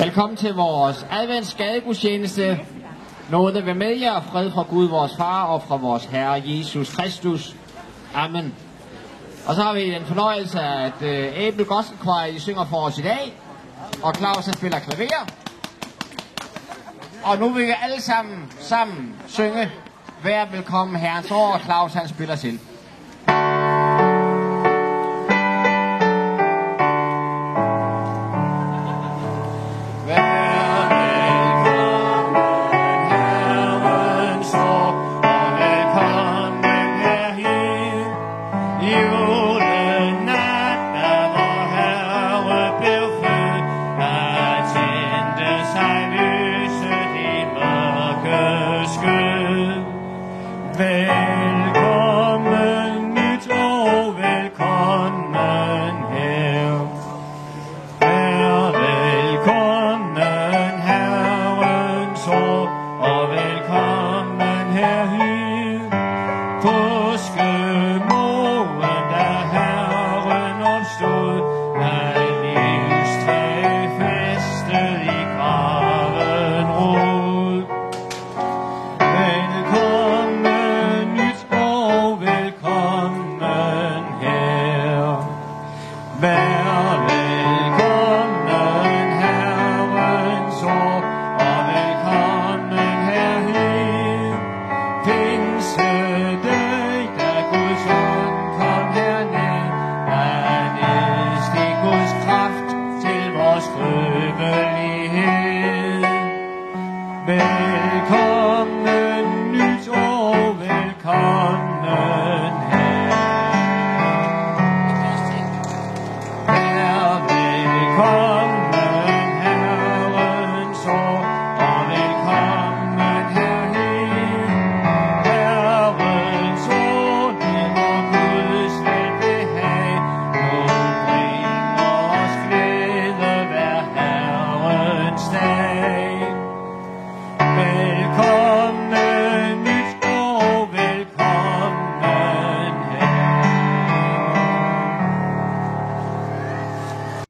Velkommen til vores adventsgadegudstjeneste. Nåde være med jer, fred fra Gud vores Far og fra vores Herre Jesus Kristus. Amen. Og så har vi den fornøjelse, at Æbel Gospel Choir, de synger for os i dag. Og Claus han spiller klaver. Og nu vil vi alle sammen synge Vær velkommen Herrens år, og Claus han spiller selv. Velkommen